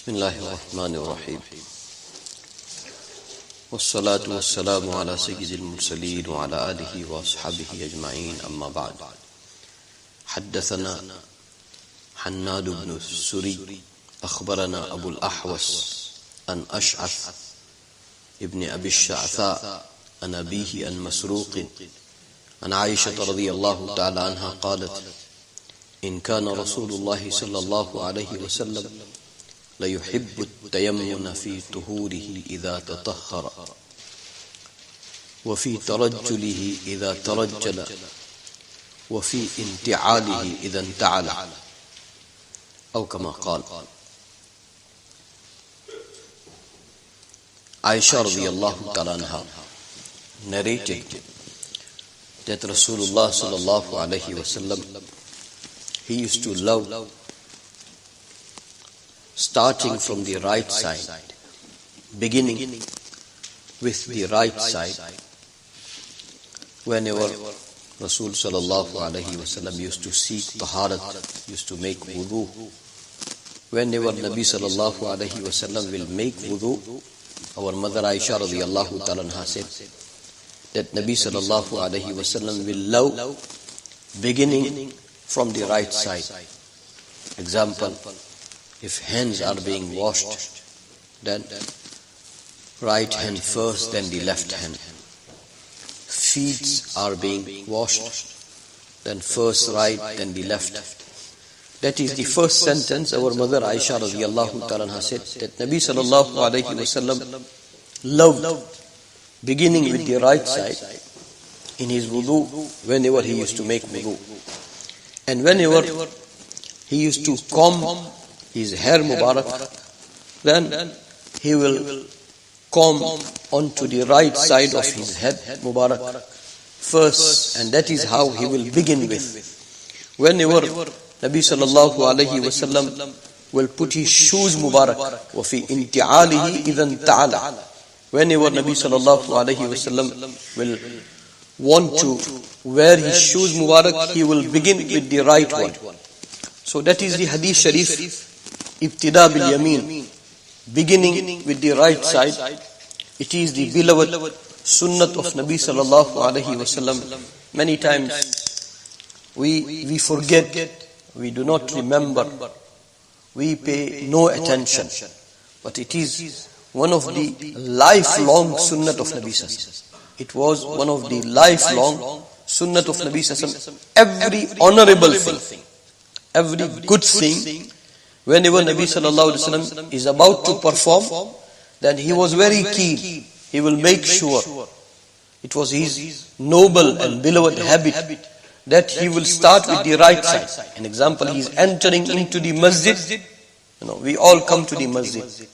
بسم الله الرحمن الرحيم والصلاة والسلام على سيد المرسلين وعلى آله وأصحابه أجمعين أما بعد. حدثنا حناد بن السري أخبرنا أبو الأحوص عن أشعث ابن أبي الشعثاء عن أبيه عن مسروق عن عائشة رضي الله تعالى عنها قالت: إن كان رسول الله صلى الله عليه وسلم ليحب التيمن في طهوره إذا تطهر وفي ترجله إذا ترجل وفي انتعاله إذا انتعل أو كما قال. Aisha radiallahu ta'ala anha narrated that Rasulullah sallallahu alayhi wasallam, he used to love starting from the right side, beginning with the right side. Whenever Rasul sallallahu alayhi wasallam used to seek taharat, used to make wudu, whenever Nabi sallallahu alayhi wasallam will make wudu, our mother Aisha radiallahu ta'ala anha said that Nabi sallallahu alayhi wasallam will love beginning from the right side. Example, if hands are being washed, then right hand first, then the left hand. Feet are being washed, then first right, then the left. That is the first sentence our mother Aisha radiallahu ta'ala anha said that Nabi sallallahu alayhi wasallam loved beginning with the right side in his wudu whenever he used to make wudu. And whenever he used to comb his hair mubarak, then he will comb onto the right side of his head mubarak first, and that is how he will begin with. Whenever Nabi sallallahu alayhi wasallam will put his shoes mubarak, وَفِي إِنْتِعَالِهِ إِذَنْ تَعَلَى. Whenever Nabi sallallahu alayhi wasallam will want to wear his shoes mubarak, he will begin with the right one. So that is the hadith sharif, ibtida bil yamin, beginning with the right side. It is the beloved sunnat of Nabi sallallahu alayhi wasallam. Many times we forget, we do not remember, we pay no attention, but it is one of the lifelong sunnat of Nabi sallallahu. It was one of the lifelong sunnat of Nabi sallallahu. Every honorable thing, every good thing, whenever Nabi sallallahu alaihi wasallam is about to perform, then he was very keen. He will make sure. It was his noble and beloved habit that he will start with the right side. An example, he is entering into the masjid. We all come to the masjid.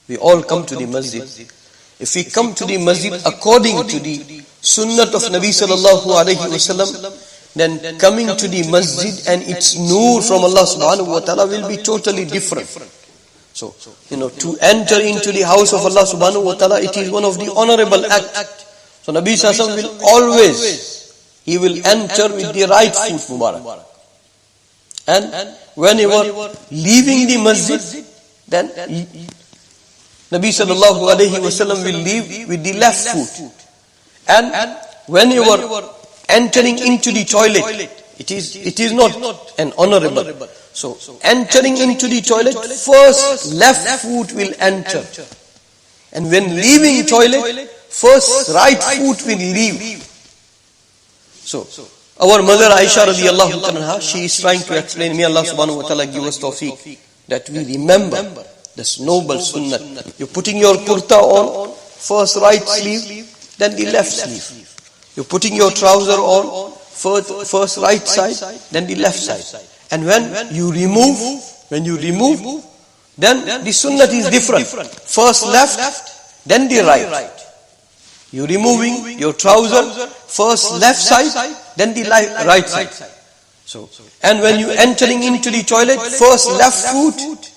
We all come to the masjid. If we come to the masjid according to the sunnat of Nabi sallallahu alaihi wasallam, then coming to the masjid and its nur from Allah subhanahu wa ta'ala will be totally different. So, to enter into the house of Allah subhanahu wa ta'ala, it is one of the honorable act. So Nabi sallallahu alaihi wasallam will always, he will enter with the right foot mubarak. And whenever leaving the masjid, then Nabi sallallahu alayhi wasallam will leave with the left foot. And whenever entering into the toilet, it is not an honorable. So entering into the toilet, first left foot will enter. And when leaving toilet, first right foot will leave. So our mother Aisha radiallahu ta'ala, she is trying to explain, may Allah subhanahu wa ta'ala give us tawfiq, that we remember this noble sunnah. You're putting your kurta on, first right sleeve, then the left sleeve. You're putting your trouser on, first right side, then the left side. And when you remove, then the sunnah is different. First left, then the right. You're removing your trouser, first left side, then the right side. So, and when you entering into the toilet, first left foot,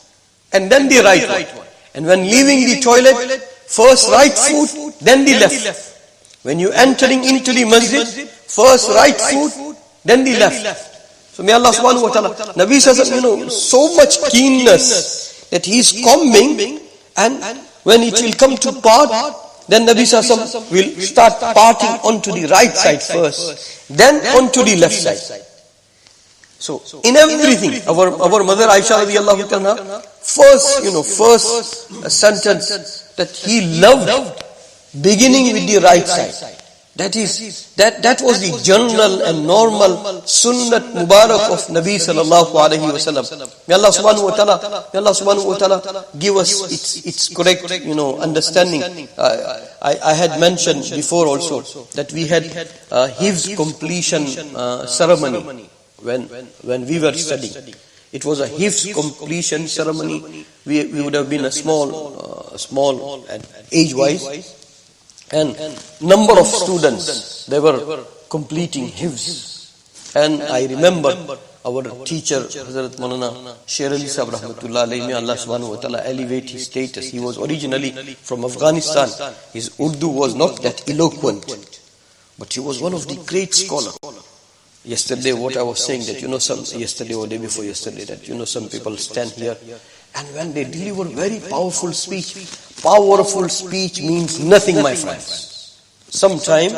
and then the right one. And when leaving the toilet, first right foot, then the left. When you entering into the masjid, first right foot, then the left. So may Allah subhanahu wa ta'ala, Nabi sallallahu alaihi wasallam, so much keenness that he is combing, and when it will come to part, then Nabi Sallallahu will start parting onto the right side first, then onto the left side. So in everything, our mother Aisha radiallahu anha, first sentence that he loved beginning with the right side. That was the general and normal sunnat mubarak of Nabi sallallahu alayhi wa sallam. May Allah subhanahu wa ta'ala give us its correct, understanding. I had mentioned before also that we had hifz completion ceremony when we were studying. It was a hifz completion ceremony. We would have been a small age-wise. And number of students, they were completing hifz. And I remember our teacher, Hazrat Maulana Sher Ali Sahib Rahmatullah Alayhi, may Allah subhanahu wa ta'ala elevate his status. He was originally from Afghanistan. His Urdu was not that eloquent, but he was one of the great scholars. Yesterday, what I was saying that, yesterday or day before yesterday, that, some people stand here and when they deliver very powerful speech means nothing, my friends. Sometimes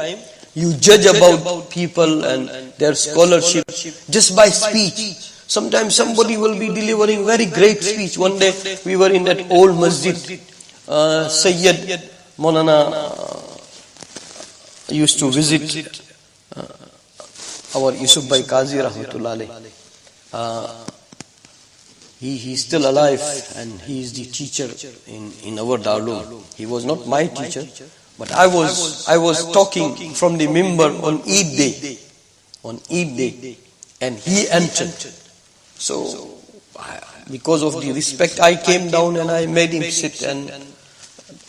you judge about people and their scholarship just by speech. Sometimes somebody will be delivering very great speech. One day we were in that old masjid, Sayyid Maulana used to visit our Yusuf Bhai Qazi Rahmatullah Alayhi. He's still alive and he is the teacher in our Darul. He was not my teacher, but I was talking from the mimbar on Eid day, and he entered. So because of the respect, I came down and I made him sit, and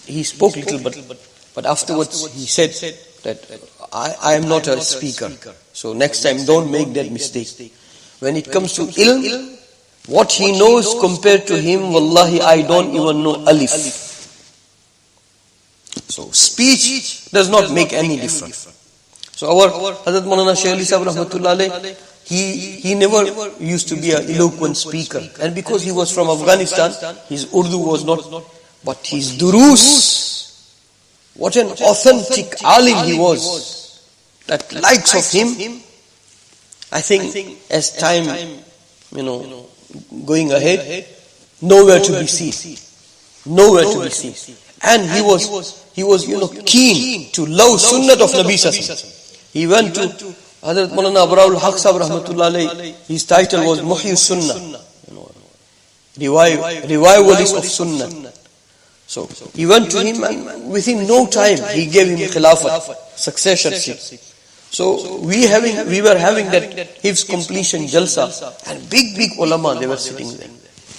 he spoke little, but afterwards he said that I am not a speaker, so next time don't make that mistake. When it comes to ilm, what he knows compared to him, wallahi, I don't even know alif. So speech does not make any difference. So our Hazrat Maulana Shaykh Ali Sahib Rahmatullah Alayhi, he never used to be an eloquent speaker. And because he was from Afghanistan, his Urdu was not, but his durus, what an authentic alim he was. That likes of him, I think as time, going ahead, nowhere to be seen. And he was keen to love sunnat of Nabi Sallallahu. He went to Hazrat Maulana Abraul Haq Sahib Rahmatullah Alayhi. His title was Muhyi Sunnah, revivalist of Sunnah. So he went to him, and within no time he gave him khilafat, successorship. So we were having that hifz completion jalsa, and big ulama, they were sitting there.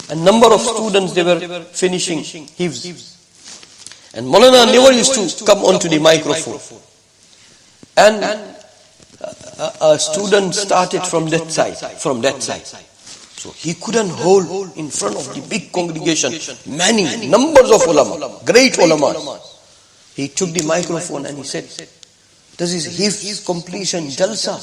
A number of students, they were finishing hifz. And Maulana never used to come onto the microphone. And a student started from that side. So he couldn't hold in front of the big congregation, many numbers of ulama, great ulama. He took the microphone and he said, this is hifz completion jalsa,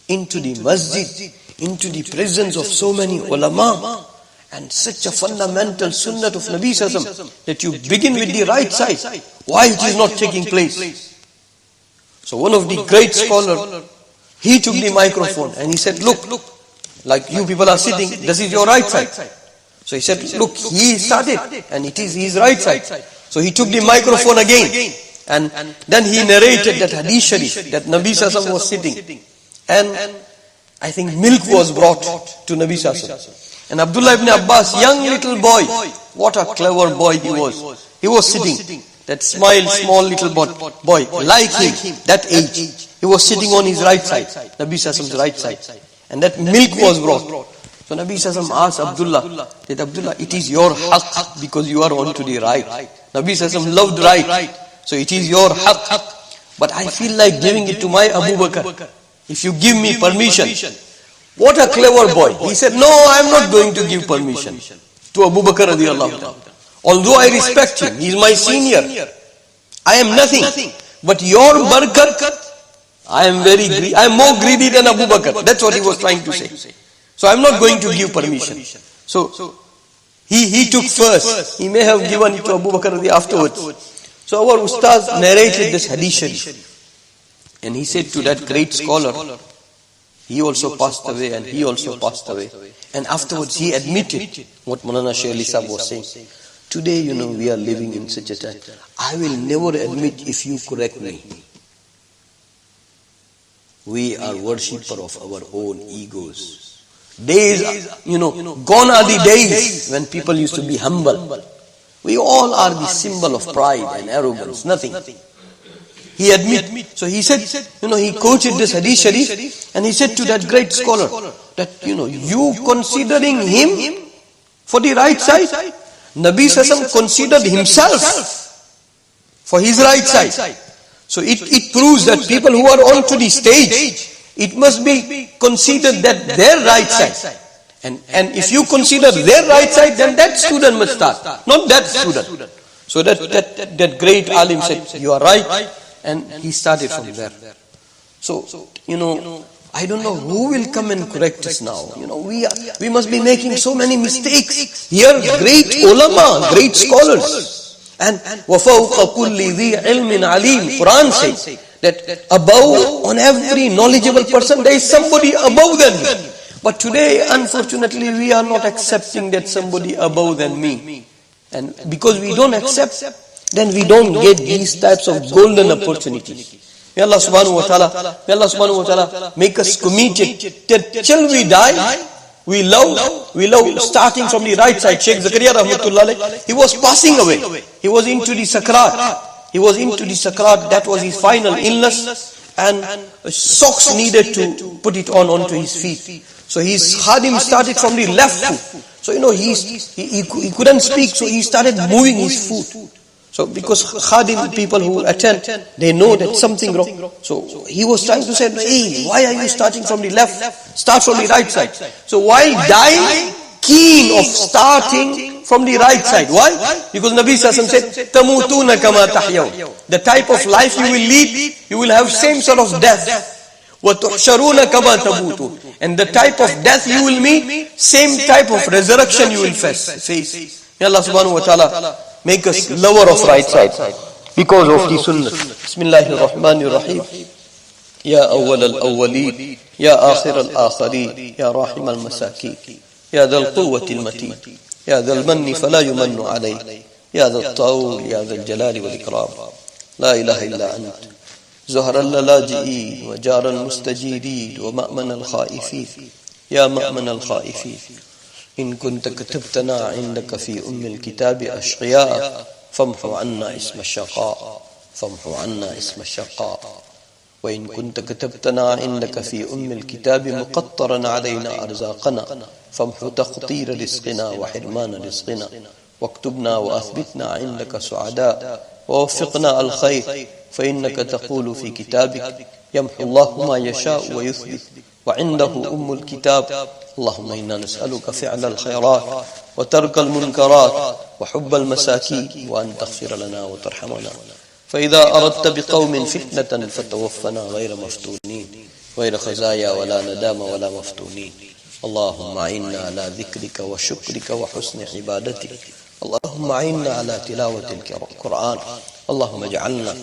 into the masjid, into the presence of so many ulama, and such a fundamental sunnat of Nabi Sallallahu, that you begin with the right side. Why it is not taking place? So one of the great scholars, he took the microphone and he said, look, like you people are sitting, this is your right side. So he said, look, he started and it is his right side. So he took the microphone again. And then he narrated that hadith sharif that Nabi Sallallahu was sitting, and I think milk was brought to Nabi Sallallahu. And Abdullah ibn Abbas, young little boy, what a clever boy he was. He was sitting, that small little boy, like him, that age. He was sitting on his right side, Nabi Sallallahu right side, and that milk was brought. So Nabi Sallallahu asked Abdullah, that Abdullah, it is your haqq because you are on to the right. Nabi Sallallahu loved right. So it is your haqq, but I feel like giving it to my Abu Bakr. If you give me permission. What a clever boy. He said, no, I am not going to give permission to Abu Bakr radiallahu ta'ala. Although I respect him, he is my senior. I am nothing. But your barakat, I am more greedy than Abu Bakr. That's what he was trying to say. So I am not going to give permission. So He took first. He may have given it to Abu Bakr afterwards. So our Ustaz narrated this hadith sharif. And he said to that great scholar, he also passed away and he also passed away. And afterwards he admitted what Maulana Shaykh Ali Sahab was saying. Today, we are living in such a time. I will never admit if you correct me. We are worshipper of our own egos. Days, gone are the days when people used to be humble. We all are the symbol of pride and arrogance, nothing. He admit. So he said, he quoted this hadith sharif and he said to that great scholar that, you considering him for the right side, Nabi Sassam considered himself for his right side. So it proves that people who are onto the stage, it must be considered that their right side. And if you consider their right side, then that student must start, not that student. So that great alim said, you are right, and he started from there. So, I don't know who will come and correct us now. We must be making so many mistakes. Here, great ulama, great scholars. And وَفَوْقَ كُلِّ ذِي عِلْمٍ عَلِيمٍ. Quran says that above, on every knowledgeable person, there is somebody above than me. But today, unfortunately, we are not accepting that somebody above than me. And because we don't accept, then we don't get these types of golden opportunities. May Allah subhanahu wa ta'ala make us committed that till we die, we love starting from the right side. Sheikh Zakaria rahmatullah, he was passing away. He was into the sakrat. That was his final illness, and socks needed to put it onto his feet. So his khadim started from the left foot. So he couldn't speak, so he started moving his foot. So because khadim, people who attend, they know that something wrong. So he was trying to say, hey, why are you starting from the left? Start from the right side. So while dying, keen of starting from the right side. Why? Because Nabi Sallallahu Alaihi Wasallam said, "Tamutuna kama tahyaw." The type of life you will lead, you will have same sort of death. Wa tuhsharuna kama tamutu. And the type of death you will meet, same type of resurrection you will face. May Allah subhanahu wa ta'ala make us lover of right side because of the sunnah. Bismillahir Rahmanir Rahim. Ya awwal al-awwalin, ya akhir al-akhirin, ya rahim al-masakin, ya dhal quwwati al-matin, ya dhal manni fala yumannu alayh, ya dhal tawl, ya dhal jalali wal ikram. La ilaha illa ant. زهر اللاجئين وجار المستجيرين ومأمن الخائفين يا مأمن الخائفين إن كنت كتبتنا عندك في الكتاب أشقياء فامحو عنا اسم الشقاء وإن كنت كتبتنا عندك في الكتاب مقطرا علينا أرزاقنا فامحو تقطير رزقنا وحرمان رزقنا واكتبنا وأثبتنا عندك سعداء ووفقنا الخير فإنك تقول في كتابك يمحو الله ما يشاء ويثبت وعنده الكتاب. اللهم إنا نسألك فعل الخيرات وترك المنكرات وحب المساكين وأن تغفر لنا وترحمنا فإذا أردت بقوم فتنة فتوفنا غير مفتونين غير خزايا ولا ندام ولا مفتونين. اللهم أعنا على ذكرك وشكرك وحسن عبادتك. اللهم أعنا على تلاوة القرآن. اللهم اجعلنا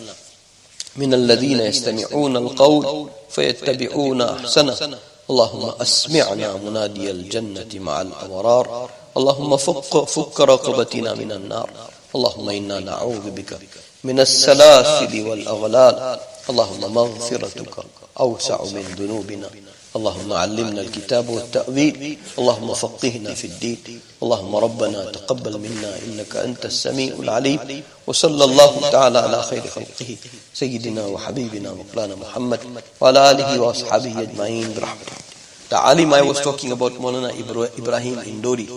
من الذين يستمعون القول فيتبعون أحسنه. اللهم أسمعنا منادي الجنة مع الأبرار. اللهم فك رقبتنا من النار. اللهم إنا نعوذ بك من السلاسل والأغلال. اللهم مغفرتك أوسع من ذنوبنا. اللهم علمنا الكتاب والتأويل. اللهم فقهنا في الدين. اللهم ربنا تقبل منا إنك أنت السميع العليم. وصلى الله تعالى على خير خلقه سيدنا وحبيبنا مولانا محمد وعلى آله وأصحابه أجمعين برحمته. The alim I was talking about, Maulana Ibrahim Indori,